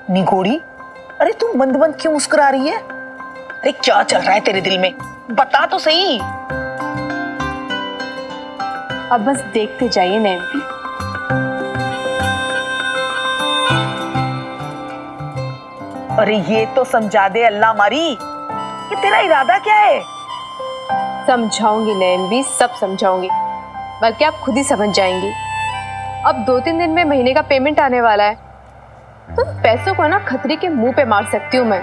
निगोड़ी, अरे तू मंद मंद क्यों मुस्कुरा रही है? अरे क्या चल रहा है तेरे दिल में, बता तो सही। अब बस देखते जाइए नैम्पी। अरे ये तो समझा दे अल्लाह मारी कि तेरा इरादा क्या है। समझाऊंगी नैम्पी, सब समझाऊंगी, बल्कि आप खुद ही समझ जाएंगी। अब 2-3 दिन में महीने का पेमेंट आने वाला है, तो पैसों को ना खतरी के मुंह पे मार सकती हूँ मैं।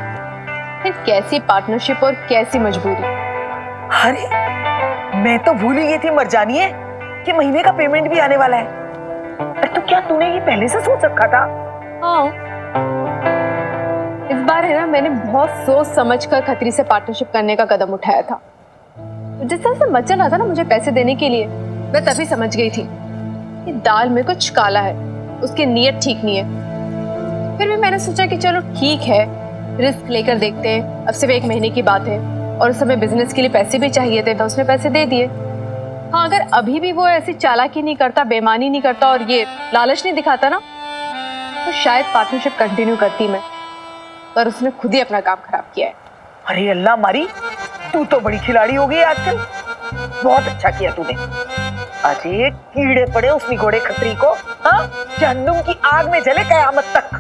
फिर कैसी पार्टनरशिप और कैसी मजबूरी। अरे मैं तो भूल ही गई थी मर जानिए कि महीने का पेमेंट भी आने वाला है। अरे तो क्या तूने ये पहले से सोच रखा था? हाँ, इस बार है ना, मैंने बहुत सोच समझ कर खतरी से पार्टनरशिप करने का कदम उठाया था। जिस तरह से मचल रहा था ना मुझे पैसे देने के लिए, मैं तभी समझ गई थी कि दाल में कुछ काला है, उसकी नीयत ठीक नहीं है। फिर भी मैंने सोचा कि चलो ठीक है, रिस्क लेकर देखते हैं। अब सिर्फ 1 महीने की बात है और उस समय बिजनेस के लिए पैसे भी चाहिए थे, तो उसने पैसे दे दिए। हाँ, अगर अभी भी वो ऐसी चालाकी नहीं करता, बेईमानी नहीं करता और ये लालच नहीं दिखाता ना, तो शायद पार्टनरशिप कंटिन्यू करती मैं, पर उसने खुद ही अपना काम खराब किया है। अरे अल्लाह मारी, तू तो बड़ी खिलाड़ी हो गई आजकल। बहुत अच्छा किया तूने। अरे कीड़े पड़े उस निगोड़े खतरी को, हाँ, जहन्नुम की आग में जले कयामत तक।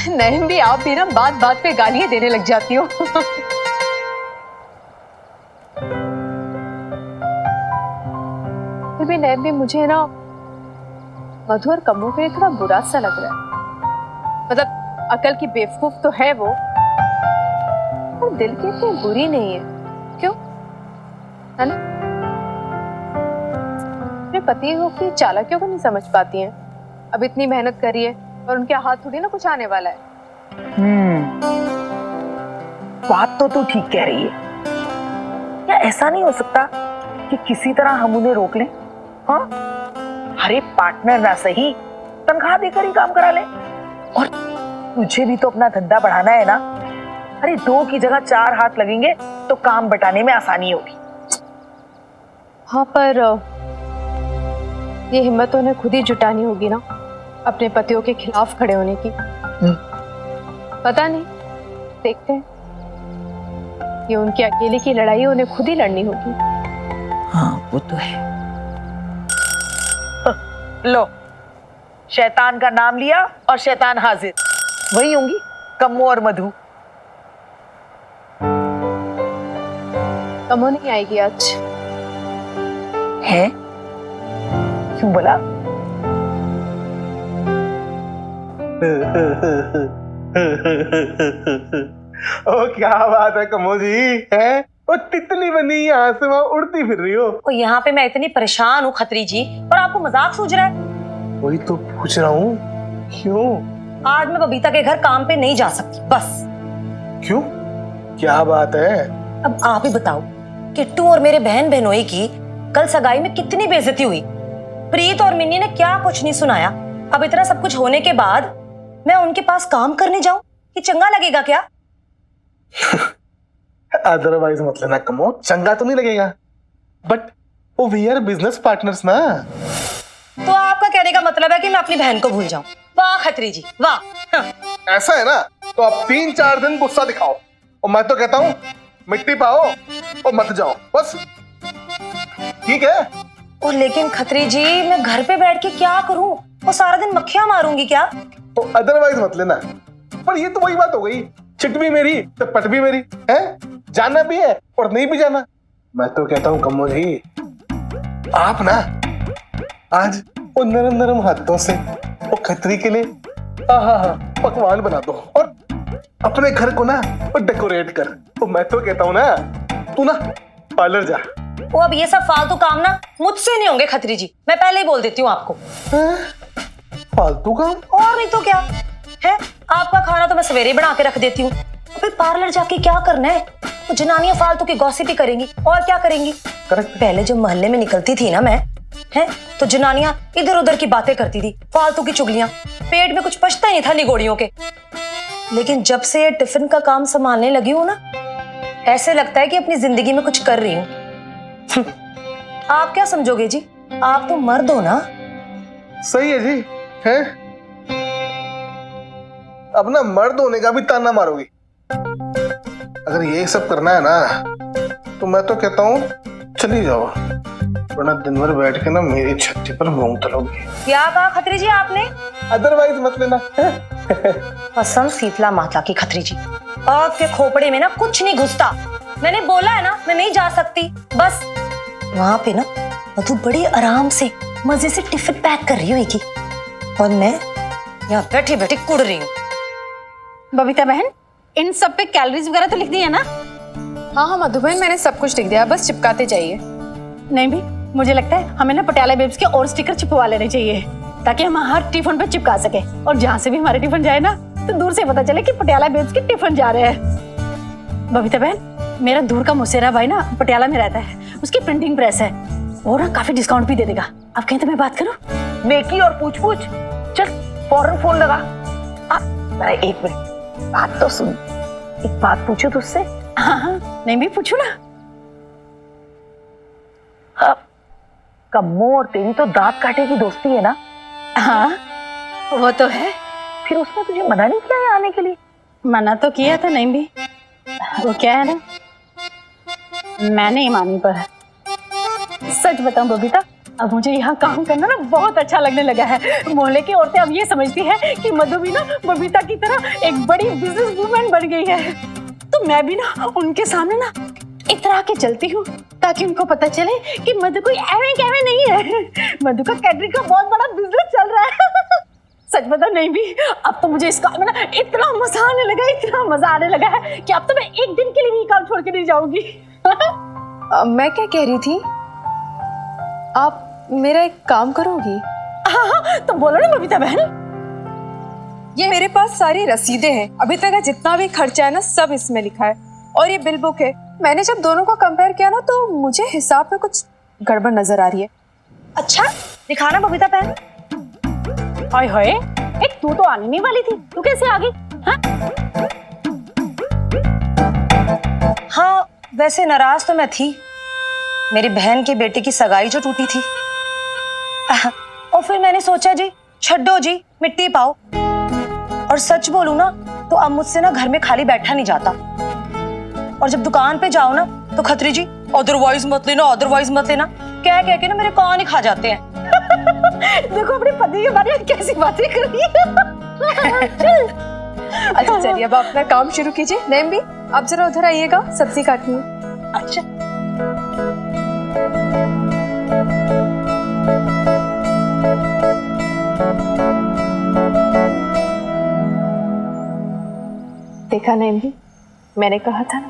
नहीं भी, आप भी ना बात बात पे गालियां देने लग जाती हो। फिर भी नैम भी मुझे ना मधु और कम्मू के लिए थोड़ा बुरा सा लग रहा है। मतलब अकल की बेवकूफ तो है वो, पर दिल की इतनी बुरी नहीं है। क्यों, है ना? अपने पति को की चालाकियों को नहीं समझ पाती हैं। अब इतनी मेहनत करी है और उनके हाथ थोड़ी ना कुछ आने वाला है। बात तो तू ठीक कह रही है। क्या ऐसा नहीं हो सकता कि किसी तरह हम उन्हें रोक लें? हाँ, अरे पार्टनर ना सही, तनख्वाह देकर ही काम करा ले। और तुझे भी तो अपना धंधा बढ़ाना है ना। अरे 2 की जगह 4 हाथ लगेंगे तो काम बटाने में आसानी होगी। हाँ, पर ये हिम्मत उन्हें खुद ही जुटानी होगी ना, अपने पतियों के खिलाफ खड़े होने की। पता नहीं, देखते हैं। ये उनकी अकेले की लड़ाई उन्हें खुद ही लड़नी होगी। हाँ वो तो है। लो, शैतान का नाम लिया और शैतान हाजिर। वही होंगी कम्मू और मधु। कम्मू नहीं आएगी आज। है? क्यों बोला? ओ क्या बात है कमो जी, है? ओ तितली बनी यहाँ से वहाँ उड़ती फिर रही हो। और यहाँ पे मैं इतनी परेशान हूँ खत्री जी, और आपको मजाक सूझ रहा है। वही तो पूछ रहा हूँ, क्यों? आज मैं बबीता के घर काम पे नहीं जा सकती, बस। क्यों, क्या बात है? अब आप ही बताओ, किट्टू और मेरे बहन बहनोई की कल सगाई में कितनी बेइज्जती हुई। प्रीत और मिन्नी ने क्या कुछ नहीं सुनाया। अब इतना सब कुछ होने के बाद मैं उनके पास काम करने जाऊं, ये चंगा लगेगा क्या? अदरवाइज मत लेना कमो, चंगा तो नहीं लगेगा, बट वो वी आर बिजनेस पार्टनर्स ना। तो आपका कहने का मतलब है कि मैं अपनी बहन को भूल जाऊं? वाह खत्री जी, वाह। हाँ। ऐसा है ना, तो आप 3-4 दिन गुस्सा दिखाओ और मैं तो कहता हूँ मिट्टी पाओ और मत जाओ, बस। ठीक है? और लेकिन खत्री जी, मैं घर पे बैठ के क्या करूं? वो सारा दिन मक्खियां मारूंगी क्या? तो अदरवाइज मत लेना। पर ये तो वही बात हो गई, चिट भी मेरी तो पट भी मेरी है, जाना भी है और नहीं भी जाना। मैं तो कहता हूँ कम्मो जी, आप ना आज वो नरम नरम हाथों से वो खतरी के लिए पकवान बना दो और अपने घर को ना वो डेकोरेट कर। तो मैं तो कहता हूँ ना, तू ना पार्लर जा। वो अब ये सब फालतू काम ना मुझसे नहीं होंगे खत्री जी, मैं पहले ही बोल देती हूँ आपको। फालतू काम? और नहीं तो क्या है, आपका खाना तो मैं सवेरे बना के रख देती हूँ, फिर पार्लर जाके क्या करना है? वो जनानियां फालतू की गॉसिप ही करेंगी और क्या करेंगी। करेक्ट। पहले जब मोहल्ले में निकलती थी ना मैं, है तो जनानियां इधर उधर की बातें करती थी, फालतू की चुगलियां, पेट में कुछ पचता ही नहीं था निगोड़ियों के। लेकिन जब से ये टिफिन का काम संभालने लगी हूँ ना, ऐसे लगता है कि अपनी जिंदगी में कुछ कर रही हूँ। आप क्या समझोगे जी, आप तो मर्द हो ना। सही है जी, है। अब ना मर्द होने का भी ताना मारोगी। अगर ये सब करना है ना तो मैं तो कहता हूँ चली जाओ, वरना दिन भर बैठ के ना मेरी छत्ती पर मूंग तलोगी। क्या कहा खत्री जी आपने? अदरवाइज मत लेना। कसम शीतला माता की खत्री जी, आपके खोपड़े में ना कुछ नहीं घुसता। मैंने बोला है ना मैं नहीं जा सकती। बस वहां पे ना मधु बड़ी आराम से मजे से टिफिन पैक कर रही होगी और मैं यहाँ बैठी बैठी कुड़ रही हूँ। बबीता बहन, इन सब पे कैलोरीज वगैरह तो लिख दी है ना? हाँ हाँ मधु बहन, मैंने सब कुछ लिख दिया, बस चिपकाते जाइए। नहीं भी, मुझे लगता है हमें ना पटियाला बेब्स के और स्टिकर चिपवा लेने चाहिए ताकि हम हर टिफिन पे चिपका सके, और जहाँ से भी हमारे टिफिन जाए ना तो दूर से पता चले कि पटियाला बेब्स के टिफिन जा रहे हैं। बबीता बहन, मेरा दूर का मुसेरा भाई ना पटियाला में रहता है, उसकी प्रिंटिंग प्रेस है, वो ना काफी डिस्काउंट भी दे देगा। अब कहीं तो मैं बात करूं? नेकी और पूछ पूछ, चल फौरन फोन लगा। मेरा एक मिनट बात तो सुन, एक बात पूछो तुझसे। हाँ हाँ, नहीं भी पूछू ना। कम्मो और तेरी तो दांत काटे की दोस्ती है ना? हाँ वो तो है। फिर उसने तुझे मना नहीं किया है आने के लिए? मना तो किया था, नहीं भी वो क्या है ना, मैं नहीं मानी। पर सच बताऊं बबीता, अब मुझे यहाँ काम करना ना बहुत अच्छा लगने लगा है। मोहल्ले की औरतें अब ये समझती है कि मधु भी ना बबीता की तरह एक बड़ी बिजनेस वूमेन बन गई है। तो मैं भी ना उनके सामने ना इतरा के चलती हूँ ताकि उनको पता चले कि मधु कोई एवे कैवे नहीं है। मधु का कैटरिंग का बहुत बड़ा बिजनेस चल रहा है। सच बता नहीं भी, अब तो मुझे इस काम में ना इतना मजा आने लगा, इतना मजा आने लगा है कि अब तो मैं एक दिन के लिए भी काम छोड़ के नहीं जाऊंगी। मैं क्या कह रही थी, आप मेरा एक काम करोगी? हाँ, तो बोलो ना बबीता बहन। ये मेरे पास सारी रसीदें हैं, अभी तक का जितना भी खर्चा है ना सब इसमें लिखा है, और ये बिल बुक है। मैंने जब दोनों को कंपेयर किया ना तो मुझे हिसाब में कुछ गड़बड़ नजर आ रही है। अच्छा दिखाना बबीता बहन। हाय हाय, एक तू तो आने नहीं वाली थी, तू कैसे आ गई? हाँ वैसे नाराज तो मैं थी, मेरी बहन के बेटे की सगाई जो टूटी थी। और फिर मैंने सोचा जी छड्डो जी मिट्टी पाओ। और सच बोलूं ना तो अब मुझसे ना घर में खाली बैठा नहीं जाता, और जब दुकान पे जाओ ना तो खत्री जी अदरवाइज मत लेना, अदरवाइज मत लेना कह कह के ना मेरे कान ही खा जाते हैं। देखो अपने पति के बारे में कैसी बातें कर रही है। अच्छा चलिए अब अपना काम शुरू कीजिए। नैम भी आप जरा उधर आइएगा, सब्जी काटनी है। अच्छा देखा नैम भी, मैंने कहा था ना,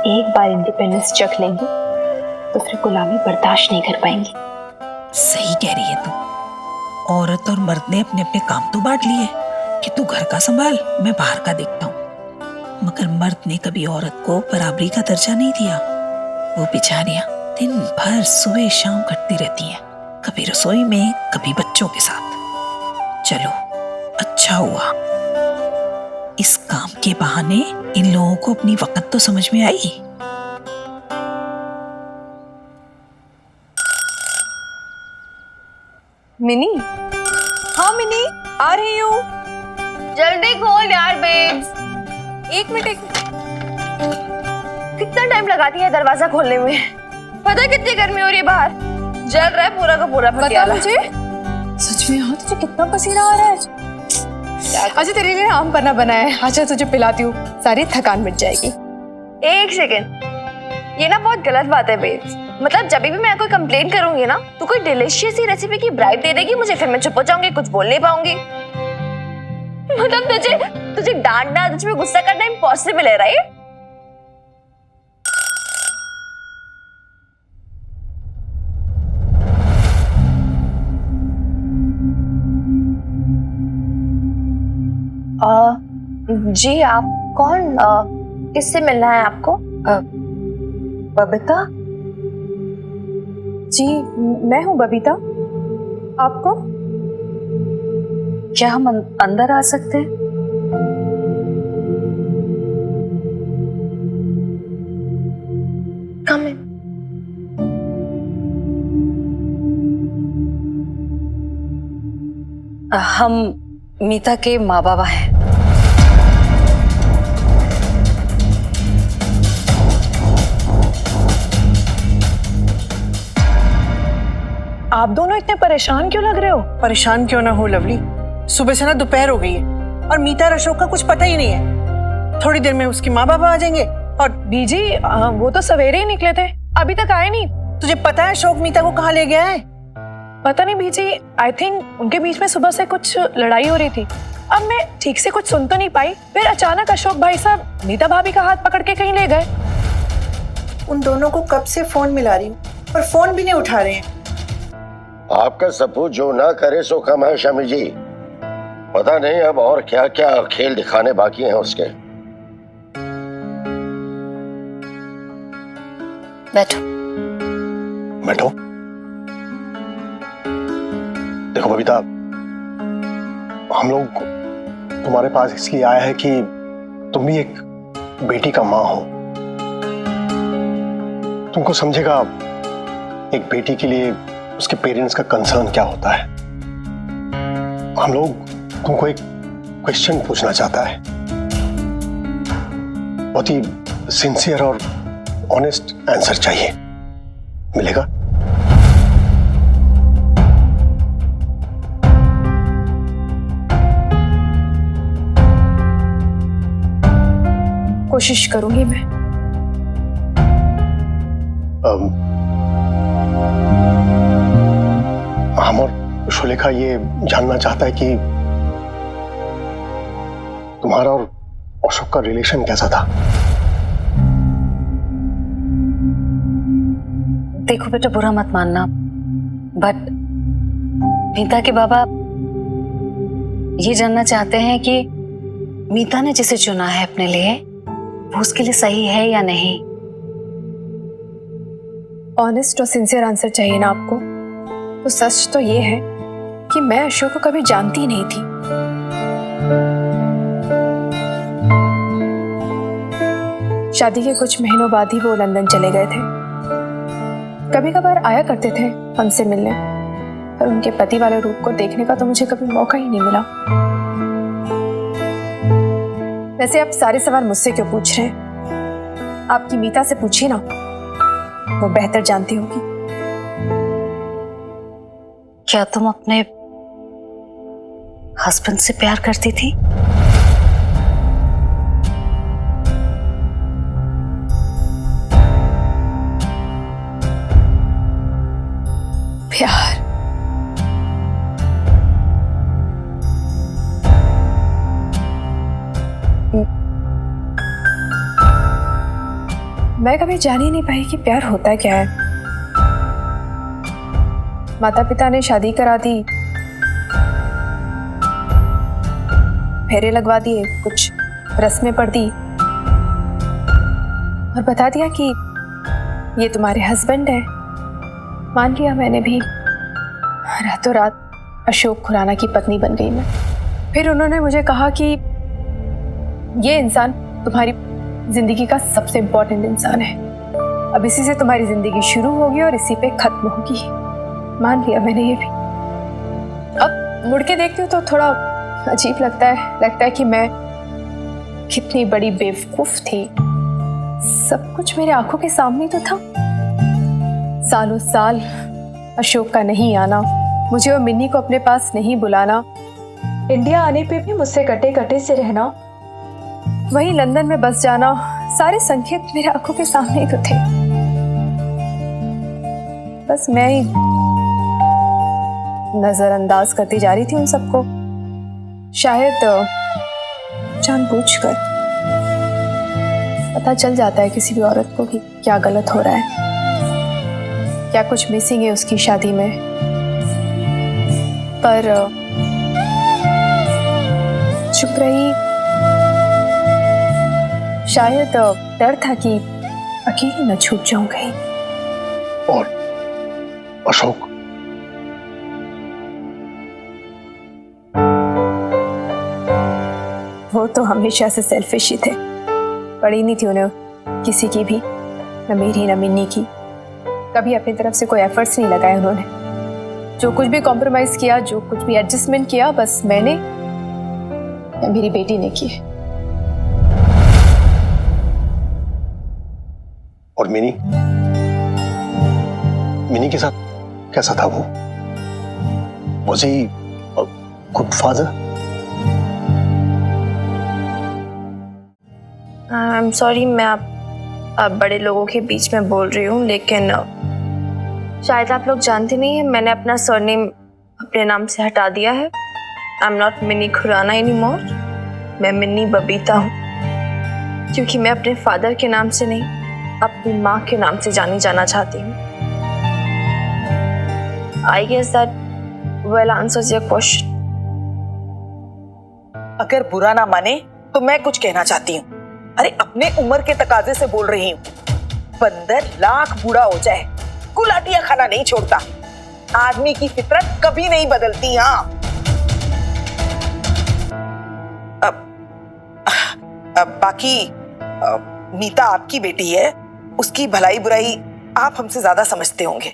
एक बार इंडिपेंडेंस चख लेंगी तो फिर गुलामी बर्दाश्त नहीं कर पाएंगी। सही कह रही है तू। औरत और मर्द ने अपने अपने काम तो बांट लिए कि तू घर का संभाल, मैं बाहर का देखता हूँ, मगर मर्द ने कभी औरत को बराबरी का दर्जा नहीं दिया। वो बेचारियां दिन भर सुबह शाम करती रहती हैं, कभी रसोई में कभी बच्चों के साथ। चलो अच्छा हुआ, इस काम के बहाने इन लोगों को अपनी वक़्त तो समझ में आई। मिनी, हाँ मिनी आ रही हूँ। जल्दी खोल यार बेब्स। एक मिनट। कितना टाइम लगाती है दरवाजा खोलने में? पता है कितनी गर्मी हो रही है बाहर? जल रहा है पूरा का पूरा बता पटियाला। मुझे सच में यहाँ तुझे कितना पसीना आ रहा है। अच्छा तेरे लिए आम पन्ना बनाया है, अच्छा तुझे पिलाती हूँ, सारी थकान मिट जाएगी। एक सेकंड, ये ना बहुत गलत बात है बेब्स। मतलब जब भी मैं कोई कंप्लेन करूंगी ना तो कोई डिलीशियस सी रेसिपी की ब्राइब दे देगी मुझे, फिर मैं चुप हो जाऊंगी, कुछ बोल नहीं पाऊंगी। मतलब तुझे डांटना, तुझ पे गुस्सा करना इम्पॉसिबल है, राइट? जी आप कौन? किससे मिलना है आपको? बबीता जी, मैं हूँ बबीता। आपको? क्या हम अंदर आ सकते हैं? कम इन। हम मीता के माँ बाबा हैं। आप दोनों इतने परेशान क्यों लग रहे हो? परेशान क्यों ना हो लवली, सुबह से ना दोपहर हो गई है और मीता और अशोक का कुछ पता ही नहीं है। थोड़ी देर में उसके माँ बाप आ जाएंगे और बीजी वो तो सवेरे ही निकले थे, अभी तक आए नहीं। तुझे पता है अशोक मीता को कहाँ ले गया है? पता नहीं बीजी, आई थिंक उनके बीच में सुबह से कुछ लड़ाई हो रही थी। अब मैं ठीक से कुछ सुन तो नहीं पाई, फिर अचानक अशोक भाई साहब नीता भाभी का हाथ पकड़ के कहीं ले गए। उन दोनों को कब से फोन मिला रही हूँ पर फोन भी नहीं उठा रहे हैं। आपका सपूत जो ना करे सो कम है शमी जी। पता नहीं अब और क्या क्या खेल दिखाने बाकी हैं उसके। बैठो। बैठो। देखो बबीता, हम लोग तुम्हारे पास इसलिए आए हैं कि तुम भी एक बेटी का माँ हो। तुमको समझेगा एक बेटी के लिए उसके पेरेंट्स का कंसर्न क्या होता है। हम लोग तुमको एक क्वेश्चन पूछना चाहता है, बहुत ही सिंसियर और ऑनेस्ट आंसर चाहिए, मिलेगा? कोशिश करूंगी मैं। हम और शुलेखा ये जानना चाहता है कि तुम्हारा और अशोक का रिलेशन कैसा था। देखो बेटा, बुरा मत मानना, बट मीता के बाबा ये जानना चाहते हैं कि मीता ने जिसे चुना है अपने लिए वो उसके लिए सही है या नहीं। ऑनेस्ट और सिंसियर आंसर चाहिए ना आपको? तो सच तो ये है कि मैं अशोक को कभी जानती ही नहीं थी। शादी के कुछ महीनों बाद ही वो लंदन चले गए थे। कभी कभार आया करते थे हमसे मिलने, पर उनके पति वाले रूप को देखने का तो मुझे कभी मौका ही नहीं मिला। वैसे आप सारे सवाल मुझसे क्यों पूछ रहे हैं? आपकी मीता से पूछिए ना, वो बेहतर जानती होगी। क्या तुम अपने हस्बैंड से प्यार करती थी? प्यार? मैं कभी जान ही नहीं पाई कि प्यार होता क्या है। माता पिता ने शादी करा दी, फेरे लगवा दिए, कुछ रस्में पढ़ दी और बता दिया कि ये तुम्हारे हस्बैंड है। मान लिया मैंने भी। रातों रात अशोक खुराना की पत्नी बन गई मैं। फिर उन्होंने मुझे कहा कि ये इंसान तुम्हारी जिंदगी का सबसे इम्पोर्टेंट इंसान है, अब इसी से तुम्हारी जिंदगी शुरू होगी और इसी पे खत्म होगी। मान लिया मैंने ये भी। अब मुड़ के देखती हूँ तो थोड़ा अजीब लगता है कि मैं कितनी बड़ी बेवकूफ थी। सब कुछ मेरे आंखों के सामने तो था। सालों साल अशोक का नहीं आना, मुझे और मिन्नी को अपने पास नहीं बुलाना, इंडिया आने पे भी मुझसे कटे कटे से रहना, वहीं लंदन में बस जाना, सारे संकेत मेरे आंखों के सामने ही तो थे। बस मैं ही नजरअंदाज करती जा रही थी उन सबको, शायद जानबूझकर। पता चल जाता है किसी भी औरत को कि क्या गलत हो रहा है, क्या कुछ मिसिंग है उसकी शादी में। पर चुप रही। शायद डर था कि अकेली न छूट जाऊं कहीं। और अशोक? वो तो हमेशा से सेल्फिश ही थे। पड़ी नहीं थी उन्हें किसी की भी, न मेरी न मिन्नी की। कभी अपनी तरफ से कोई एफर्ट्स नहीं लगाए उन्होंने। जो कुछ भी कॉम्प्रोमाइज किया, जो कुछ भी एडजस्टमेंट किया, बस मैंने या मेरी बेटी ने की। और मिनी के साथ कैसा था वो? Was he a good father? I am sorry, मैं आप बड़े लोगों के बीच में बोल रही हूँ, लेकिन शायद आप लोग जानते नहीं हैं, मैंने अपना सरनेम अपने नाम से हटा दिया है। I am not Mini Khurana anymore, मैं मिनी बबीता हूँ, क्योंकि मैं अपने फादर के नाम से नहीं, अपनी माँ के नाम से जानी जाना चाहती हूँ। I guess that well answers your question. अगर बुरा ना माने तो मैं कुछ कहना चाहती हूँ। अरे अपने उम्र के तकाजे से बोल रही हूँ। बंदर लाख बूढ़ा हो जाए, गुलाटियां खाना नहीं छोड़ता। आदमी की फितरत कभी नहीं बदलती। हाँ, बाकी मीता आपकी बेटी है, उसकी भलाई बुराई आप हमसे ज्यादा समझते होंगे।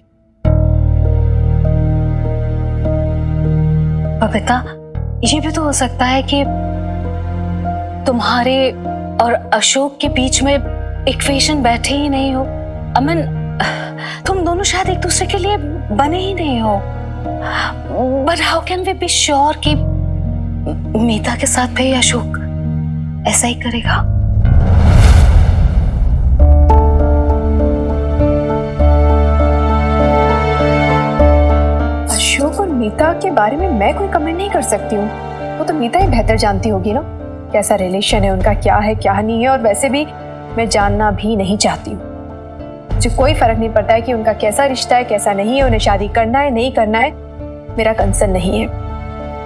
बबीता, ये भी तो हो सकता है कि तुम्हारे और अशोक के बीच में इक्वेशन बैठे ही नहीं हो। अमन, तुम दोनों शायद एक दूसरे के लिए बने ही नहीं हो। But how can we be sure कि मीता के साथ भी अशोक ऐसा ही करेगा? अशोक और मीता के बारे में मैं कोई कमेंट नहीं कर सकती हूँ, वो तो मीता ही बेहतर जानती होगी ना, कैसा रिलेशन है उनका, क्या है क्या नहीं है। और वैसे भी मैं जानना भी नहीं चाहती हूँ। मुझे कोई फर्क नहीं पड़ता है कि उनका कैसा रिश्ता है कैसा नहीं है, उन्हें शादी करना है नहीं करना है, मेरा कंसर्न नहीं है।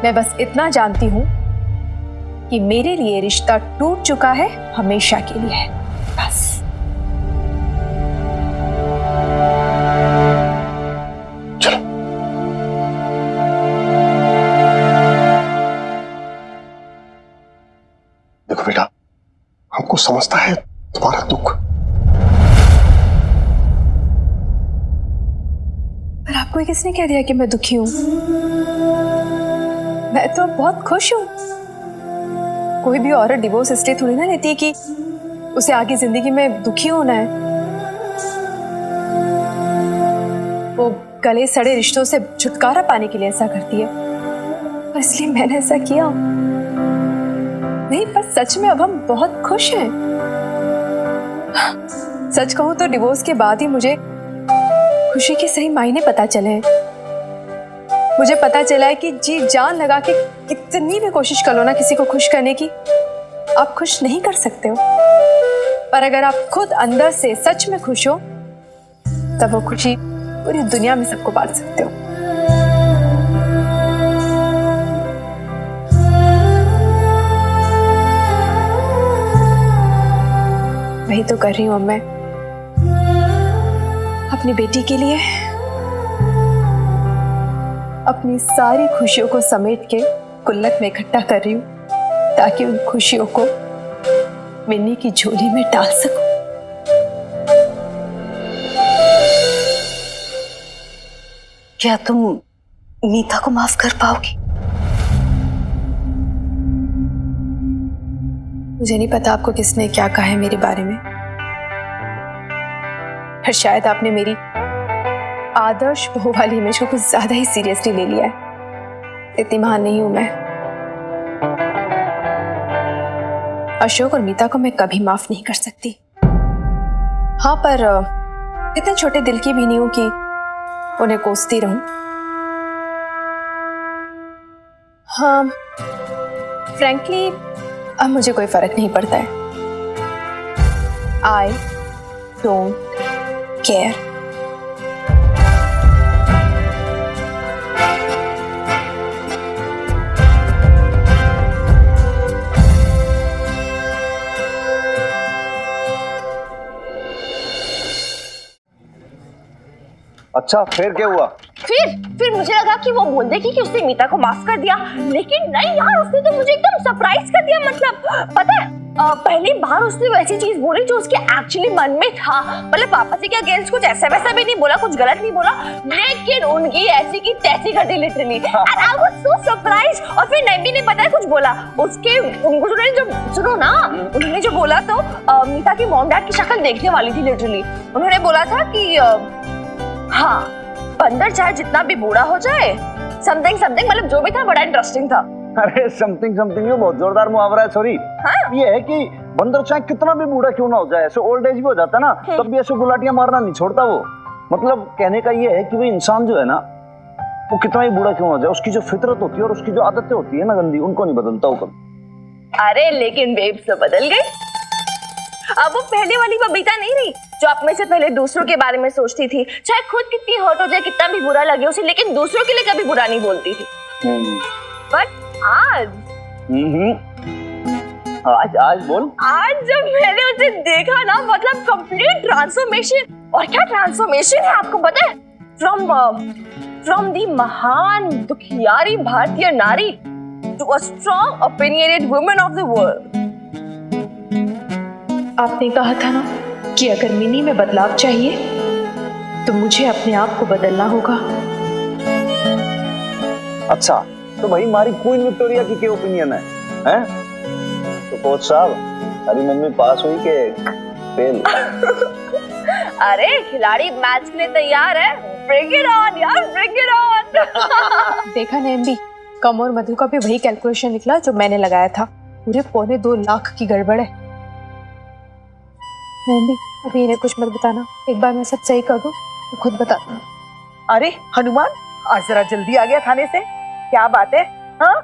मैं बस इतना जानती हूँ कि मेरे लिए रिश्ता टूट चुका है, हमेशा के लिए है, बस। चलो। देखो बेटा, हमको समझता है तुम्हारा दुख, पर आपको ये किसने कह दिया कि मैं दुखी हूँ? मैं तो बहुत खुश हूँ। कोई भी औरत डिवोर्स इसलिए थोड़ी ना लेती है कि उसे आगे जिंदगी में दुखी होना है। वो गले सड़े रिश्तों से छुटकारा पाने के लिए ऐसा करती है, और इसलिए मैंने ऐसा किया। नहीं, पर सच में अब हम बहुत खुश हैं। सच कहूं तो डिवोर्स के बाद ही मुझे खुशी के सही मायने पता चले हैं। मुझे पता चला है कि जी जान लगा के कितनी भी कोशिश कर लो ना किसी को खुश करने की, आप खुश नहीं कर सकते हो। पर अगर आप खुद अंदर से सच में खुश हो, तब वो खुशी पूरी दुनिया में सबको बांट सकते हो। वही तो कर रही हूं मैं अपनी बेटी के लिए। अपनी सारी खुशियों को समेट के गुल्लक में इकट्ठा कर रही हूं, ताकि उन खुशियों को मिन्नी की झोली में डाल सकूं। क्या तुम मीता को माफ कर पाओगी? मुझे नहीं पता आपको किसने क्या कहा है मेरे बारे में, पर शायद आपने मेरी आदर्श बहू वाली इमेज को कुछ ज्यादा ही सीरियसली ले लिया है। इतनी महान नहीं हूं मैं। अशोक और मीता को मैं कभी माफ नहीं कर सकती। हाँ, पर इतने छोटे दिल की भी नहीं हूं कि उन्हें कोसती रहूं। हाँ, फ्रैंकली अब मुझे कोई फर्क नहीं पड़ता है। I don't care. अच्छा, फिर क्या हुआ? फिर मुझे लगा कि वो बोल देगी कि उसने मीता को माफ कर दिया, लेकिन नहीं यार, उसने तो मुझे एकदम सरप्राइज कर दिया। मतलब पता है, पहली बार उसने वैसी चीज बोली जो उसके एक्चुअली मन में था। मतलब पापा जी के अगेंस्ट कुछ ऐसा वैसा भी नहीं बोला, कुछ गलत नहीं बोला, लेकिन उनकी ऐसी की तैसी कर दी literally, and I was so surprise. और फिर नैमी ने पता है कुछ बोला उसके, उनको जो सुनो ना, उन्होंने जो बोला तो मीता की मॉम डैड की शक्ल देखने वाली थी लिटरली। उन्होंने बोला था कि हाँ, बंदर चाहे जितना भी बूढ़ा हो जाए, समथिंग समथिंग मतलब जो भी था बड़ा इंटरेस्टिंग था। अरे समथिंग समथिंग ये बहुत जोरदार मुहावरा है सॉरी। ये है कि बंदर चाहे कितना भी बूढ़ा क्यों ना हो जाए, ऐसे ओल्ड एज भी हो जाता है ना, तब भी ऐसे गुलाटियां मारना नहीं छोड़ता वो। मतलब कहने का ये है कि भाई इंसान जो है ना, वो कितना ही बूढ़ा क्यों ना हो जाए, उसकी जो फितरत होती है और उसकी जो आदतें होती है ना गंदी, उनको नहीं बदलता वो कभी। अरे लेकिन बेब्स तो बदल गई। अब वो पहले वाली बबीता नहीं रही जो आप में से पहले दूसरों के बारे में सोचती थी, चाहे खुद कितनी हर्ट हो जाए, कितना भी बुरा लगे उसे, लेकिन दूसरों के लिए कभी बुरा नहीं बोलती थी। बट आज आज बोल। आज जब मैंने उसे देखा ना, मतलब कंप्लीट ट्रांसफॉर्मेशन। और क्या ट्रांसफॉर्मेशन है आपको पता है? फ्रॉम दी महान दुखियारी भारतीय नारी to a strong opinionated woman of the world. आपने कहा था ना कि अगर मिनी में बदलाव चाहिए तो मुझे अपने आप को बदलना होगा। अच्छा तो भाई हमारी क्वीन विक्टोरिया की क्या ओपिनियन है, हैं? तो कोच साहब, हमारी मम्मी पास हुई के फेल? अरे खिलाड़ी मैच के लिए तैयार है, ब्रिंग इट ऑन यार, ब्रिंग इट ऑन। देखा ना एमबी, कम और मधु का भी वही कैलकुलेशन निकला जो मैंने लगाया था। पूरे 2.25 लाख की गड़बड़ है। एमबी अभी इन्हें कुछ मत बताना, एक बार मैं सब सही कर दूं तो खुद बता दूं। अरे हनुमान, आज जरा जल्दी आ गया थाने से, क्या बात है? हाँ,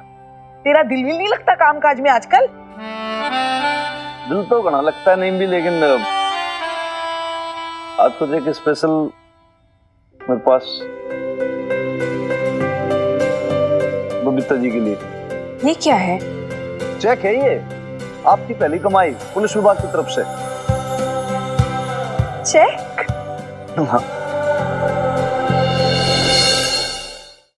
तेरा दिल भी नहीं लगता कामकाज में आजकल? दिल तो घना लगता है नहीं भी, लेकिन आज कुछ एक स्पेशल मेरे पास बबीता जी के लिए। ये क्या है? चेक है ये, आपकी पहली कमाई पुलिस विभाग की तरफ से। चेक? हाँ